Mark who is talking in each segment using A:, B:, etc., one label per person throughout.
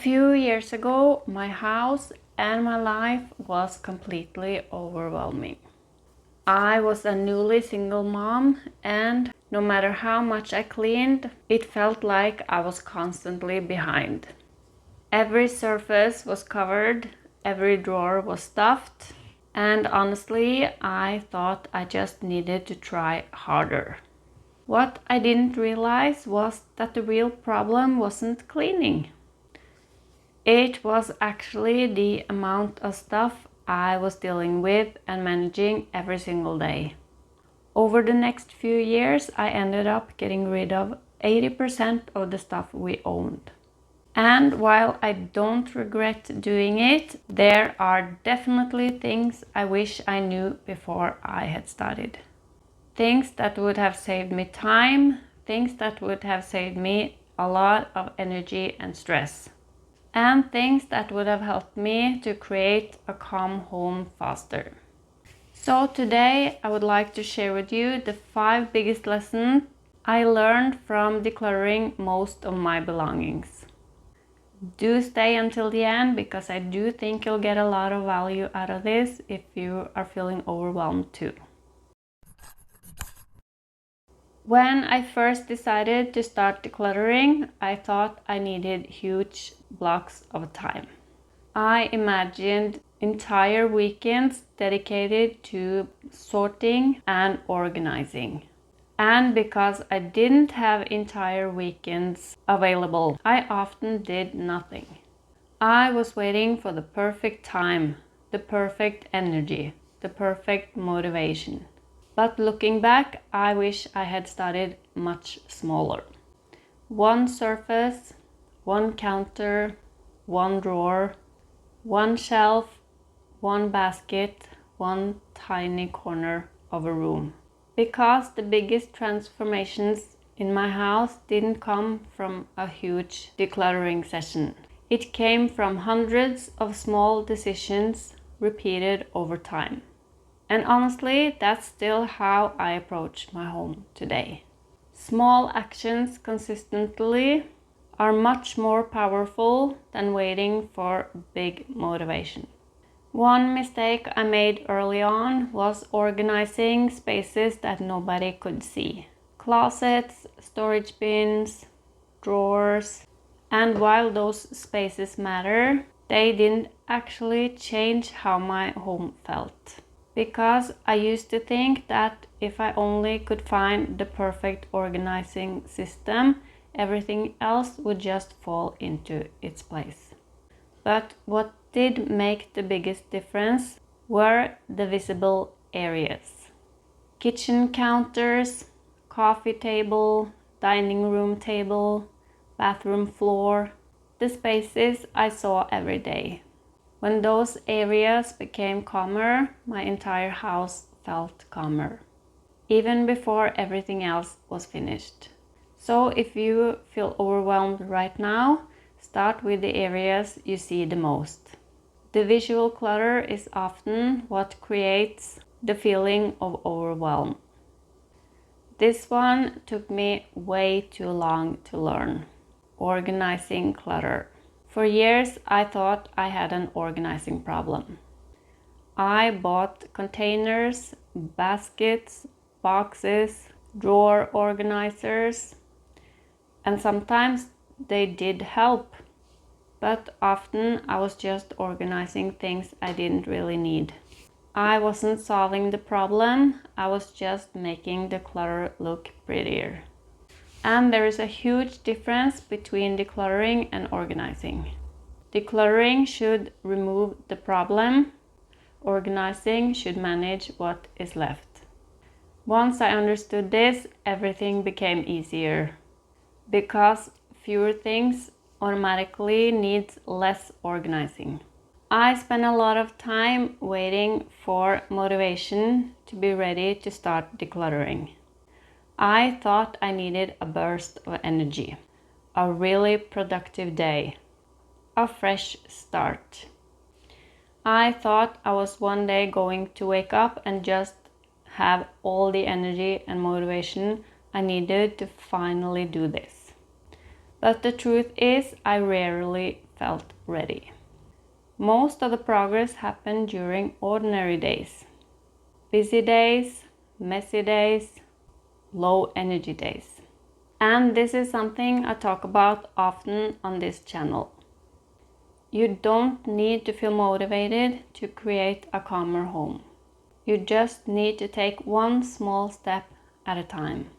A: few years ago, my house and my life was completely overwhelming. I was a newly single mom, and no matter how much I cleaned, it felt like I was constantly behind. Every surface was covered, every drawer was stuffed, and honestly, I thought I just needed to try harder. What I didn't realize was that the real problem wasn't cleaning. It was actually the amount of stuff I was dealing with and managing every single day. Over the next few years, I ended up getting rid of 80% of the stuff we owned. And while I don't regret doing it, there are definitely things I wish I knew before I had started. Things that would have saved me time, things that would have saved me a lot of energy and stress, and things that would have helped me to create a calm home faster. So today I would like to share with you the 5 biggest lessons I learned from decluttering most of my belongings. Do stay until the end because I do think you'll get a lot of value out of this if you are feeling overwhelmed too. When I first decided to start decluttering, I thought I needed huge blocks of time. I imagined entire weekends dedicated to sorting and organizing. And because I didn't have entire weekends available, I often did nothing. I was waiting for the perfect time, the perfect energy, the perfect motivation. But looking back, I wish I had started much smaller. One surface, one counter, one drawer, one shelf, one basket, one tiny corner of a room. Because the biggest transformations in my house didn't come from a huge decluttering session. It came from hundreds of small decisions repeated over time. And honestly, that's still how I approach my home today. Small actions consistently are much more powerful than waiting for big motivation. One mistake I made early on was organizing spaces that nobody could see. Closets, storage bins, drawers. And while those spaces matter, they didn't actually change how my home felt. Because I used to think that if I only could find the perfect organizing system, everything else would just fall into its place. But what did make the biggest difference were the visible areas. Kitchen counters, coffee table, dining room table, bathroom floor, the spaces I saw every day. When those areas became calmer, my entire house felt calmer, even before everything else was finished. So if you feel overwhelmed right now, start with the areas you see the most. The visual clutter is often what creates the feeling of overwhelm. This one took me way too long to learn. Organizing clutter. For years, I thought I had an organizing problem. I bought containers, baskets, boxes, drawer organizers, and sometimes they did help, but often I was just organizing things I didn't really need. I wasn't solving the problem, I was just making the clutter look prettier. And there is a huge difference between decluttering and organizing. Decluttering should remove the problem. Organizing should manage what is left. Once I understood this, everything became easier. Because fewer things automatically needs less organizing. I spent a lot of time waiting for motivation to be ready to start decluttering. I thought I needed a burst of energy, a really productive day, a fresh start. I thought I was one day going to wake up and just have all the energy and motivation I needed to finally do this. But the truth is, I rarely felt ready. Most of the progress happened during ordinary days. Busy days, messy days, low energy days. And this is something I talk about often on this channel. You don't need to feel motivated to create a calmer home. You just need to take one small step at a time.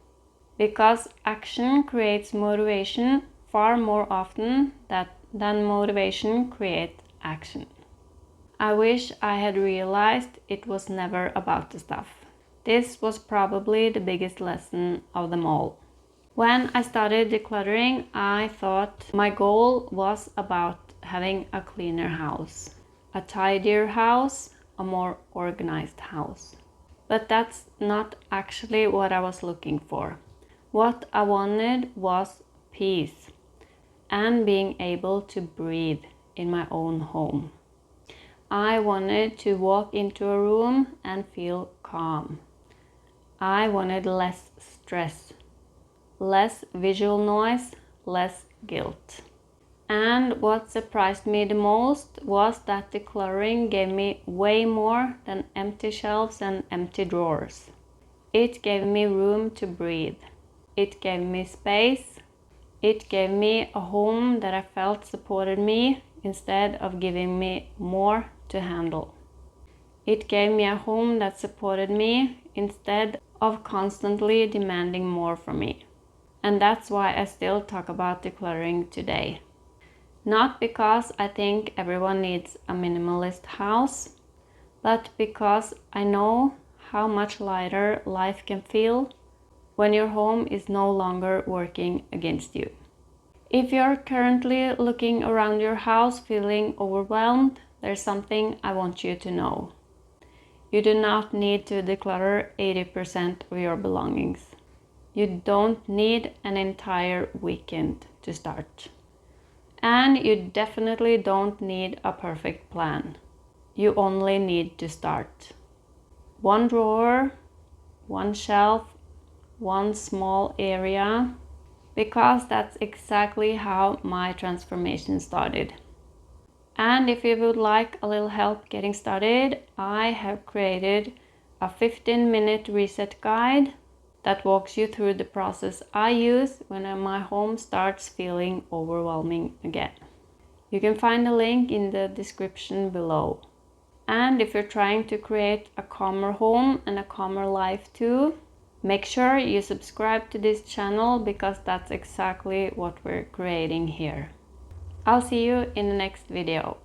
A: Because action creates motivation far more often than motivation creates action. I wish I had realized it was never about the stuff. This was probably the biggest lesson of them all. When I started decluttering, I thought my goal was about having a cleaner house, a tidier house, a more organized house. But that's not actually what I was looking for. What I wanted was peace and being able to breathe in my own home. I wanted to walk into a room and feel calm. I wanted less stress, less visual noise, less guilt. And what surprised me the most was that decluttering gave me way more than empty shelves and empty drawers. It gave me room to breathe. It gave me space. It gave me a home that I felt supported me instead of giving me more to handle. It gave me a home that supported me instead of constantly demanding more from me. And that's why I still talk about decluttering today. Not because I think everyone needs a minimalist house, but because I know how much lighter life can feel when your home is no longer working against you. If you're currently looking around your house feeling overwhelmed, there's something I want you to know. You do not need to declutter 80% of your belongings. You don't need an entire weekend to start. And you definitely don't need a perfect plan. You only need to start. One drawer, one shelf, one small area, because that's exactly how my transformation started. And if you would like a little help getting started, I have created a 15-minute reset guide that walks you through the process I use when my home starts feeling overwhelming again. You can find the link in the description below. And if you're trying to create a calmer home and a calmer life too, make sure you subscribe to this channel because that's exactly what we're creating here. I'll see you in the next video.